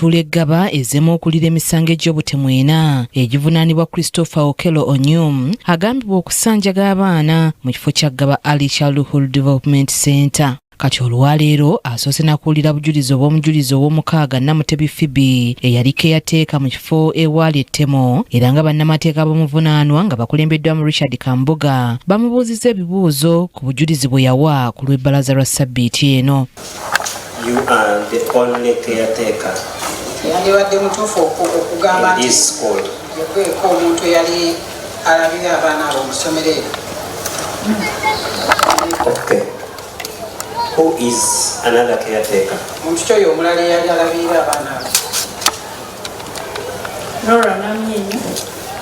Atuula eggaba ezzemu okulira emisango egy'obutemu ena egivunaanibwa Christopher Okello Onyum agambibwa okusanjaga abaana mu kifo kya Ggaba Early Childhood Development Center. Kati olwaleero asoose nakuwulira bujulizi obw'omujulizi ow'omukaaga Namutebi Phoebe eyaliko eyateeka mu kifo ewaali ettemo era nga bannamateeka b'omuvunaanwa nga bakulembeddwamu Richard Kambuga bamubuuzizza ebibuuzo ku bujulizi bwe yawa ku lw'ebbalaza lwa Ssabbiiti eno. You are the only caretaker yandibadde mutuufu okugamba nti yakweko omuntu eyali alabira abaana abo mu ssomero eryo. Okay. Who is another caretaker? Muntu kyoyo omulala eyali alabira abaana abo. Nora Namnyinyi.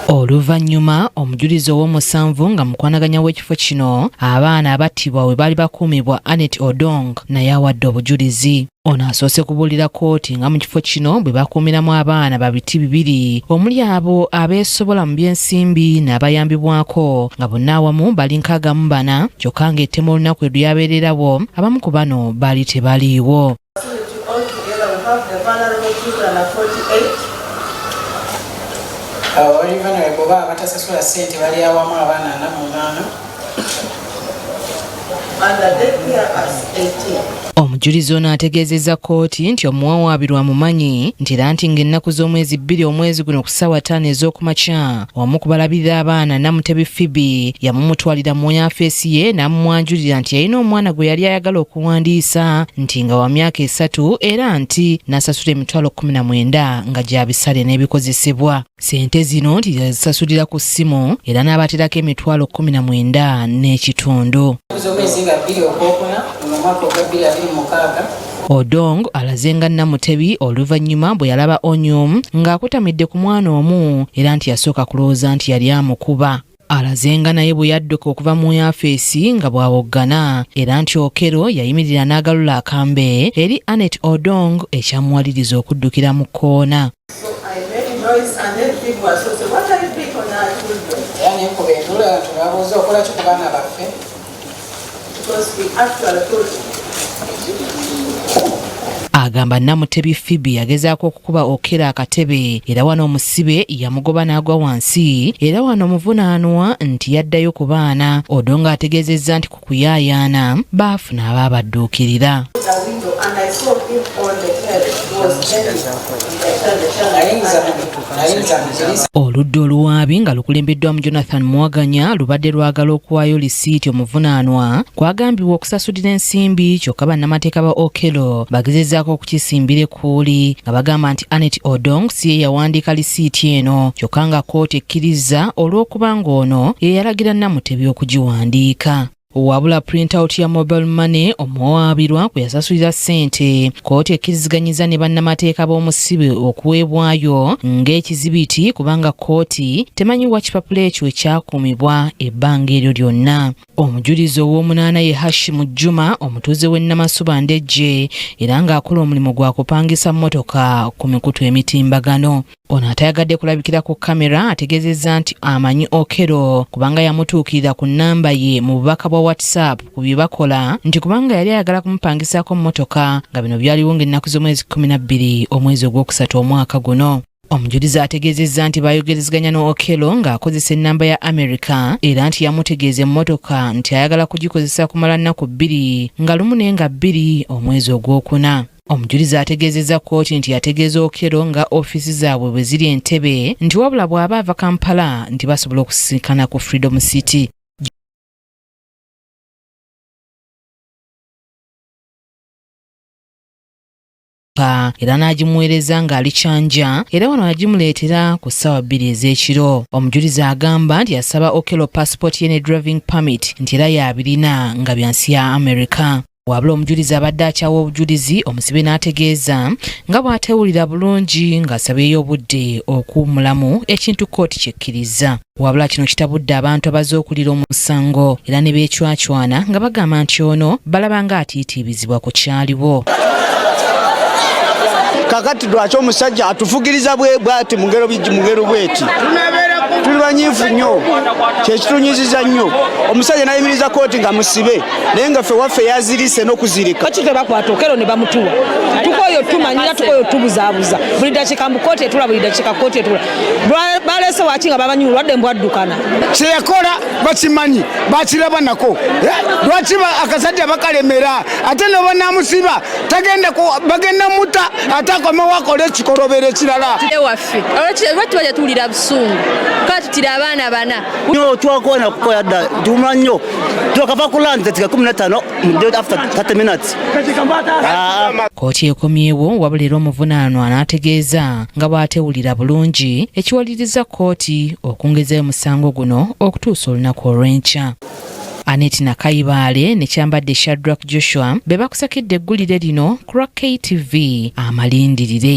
Oluvannyuma omujulizi ow'omusanvu nga mukwanaganya w'ekifo kino abaana abattibwa we baali bakuumibwa Annette Odong naye awadde obujulizi. Ono asoose kubuulira kooti nga mu kifo kino bwe bakuumiramu abaana ba biti bibiri omuli abo abeesobola mu by'ensimbi n'abayambibwako nga bonna awamu bali 64 kyokka ng'ettemu olunaku lwe lyabeererawo abamu ku bano baali tebaliiwo. Oluvanyuma bw'oba abatasasula ssente bali awamu abaana 48. Omujulizi ono ategeezezza kooti nti omuwawaabirwa amumanyi nti era nti ng'ennaku z'omwezi 2 omwezi guno ku ssaawa 5 ez'okumakya wamu ku balabirira abaana Namutebi Phoebe yamumutwalira mu yafeesi ye n'amumwanjulira nti yalina omwana gwe yali ayagala okuwandiisa nti nga wa myaka 3 era nti n'asasula emitwalo 19 nga gya bisale n'ebikozesebwa. Ssente zino nti yazisasulira ku ssimu era n'abaterako emitwalo 19 n'ekitundu. Odong alaze nga Namutebi oluvannyuma bwe yalaba Onyum ng'akutamidde ku mwana omu era nti yasooka kulowooza nti yali amukuba. Alaze nga naye bwe yadduka okuva mu yafeesi nga bw'awoggana era nti Okello yayimirira n'agalula akambe eri Annette Odong ekyamuwaliriza okuddukira mu kkoona. Agamba Namutebi Phoebe yagezaako okukuba Okello akatebe era wano omusibe yamugoba n'agwa wansi era wano omuvunaanwa nti yaddayo ku baana. Odong ategeezezza nti ku kuyaayaana baafuna abaabadduukirira. Oludda oluwaabi nga lukulembeddwamu Jonathan Mwaganya lubadde lwagala okuwaayo lisiiti omuvunaanwa kwagambibwa okusasulira ensimbi kyokka bannamateeka ba Okello bagezezzaako okukisimbira ekkuuli nga bagamba nti Annette Odong si ye yawandiika lisiiti eno kyokka nga kooti ekkiriza olw'okuba ng'ono ye yalagira Namutebi okugiwandiika. Wabula printout ya mobile money omuwawaabirwa kwe yasasulira ssente kooti ekkiriziganyiza ne bannamateeka b'omusibe okuweebwayo ng'ekizibiti kubanga kooti temanyiwa kipapula ekyo ekyakuumibwa ebbanga eryo lyonna. Omujulizi ow'omunaana ye Hashim Juma omutuuze w'e Namasuba Ndejje era ng'akola omulimu gwa kupangisa mmotoka ku mikutu emitimbagano. Ono atayagadde kulabikira ku kamera ategeezezza nti amanyi Okello kubanga yamutuukirira ku nnamba ye mu bubaka bwa WhatsApp ku bye bakola nti kubanga yali ayagala kumupangisaako mmotoka nga bino byaliwo ng'ennaku z'omwezi 12 omwezi ogwokusatu omwaka guno. Omujulizi ategeezezza nti bayogerezeganya ne Okello ng'akozesa ennamba ya America era nti yamutegeeza emmotoka nti ayagala kugikozesa kumala nnaku 2 nga lumu naye nga 2 omwezi ogwokuna. Omujulizi ategeezezza kooti nti yategeeza Okello nga ofiisi zaabwe bwe ziri Entebbe nti wabula bw'aba ava Kampala nti basobola okusisinkana ku Freedom City. Era n'agimuweereza ng'ali Kyanja era wano yagimuleetera ku ssaawa 2 ez'ekiro. Omujulizi agamba nti yasaba Okello passport ye ne driving permit nti era yabirina nga byansi ya America. Wabula omujulizi abadde akyawa obujulizi omusibe n'ategeeza nga bw'atewulira bulungi ng'asabeeyo obudde okuwummulamu ekintu kooti kyekkiriza. Wabula kino kitabudde abantu abazze okuwulira omusango era ne beecwacwana nga bagamba nti ono balaba ng'atiitiibizibwa ku kyaliwo. Kakati lwaki omusajja atufugiriza bwati mu ngero bweti tuli banyiifu nnyo kyekitunyiziza nnyo omusajja nayimiriza kooti nga musibe naye nga ffe waffe yazirise n'okuzirika kati tebakwata Okello ne bamutuwa tukoyo tumanyira tukoyo tubuzaabuza buli dakiika mu kooti etula buli dakiika kooti etula balese waki nga babanyi olwadde mbwaddukana kyeyakola bakimanyi bakiraba nako lwaki akasajja bakalemera ate nobanamusiba bagenda muta ate akomewo akola ekikolobero ekirala waffe lwaki bajja tuwulira busungu kati tutira abaana bana twakoona kukola dda tuma nnyo twakava ku lanze tika 15 after 30 minutes kooti ekomyewo wabula era omuvunaanwa n'ategeeza nga bw'atewulira bulungi ekiwaliriza kooti okwongezayo musango guno okutuusa olunaku olw'enkya. Annette Nakayibaale ne Kyambadde Shadrack Joshua be bakusakidde eggulire lino ku KTV Amalindirire.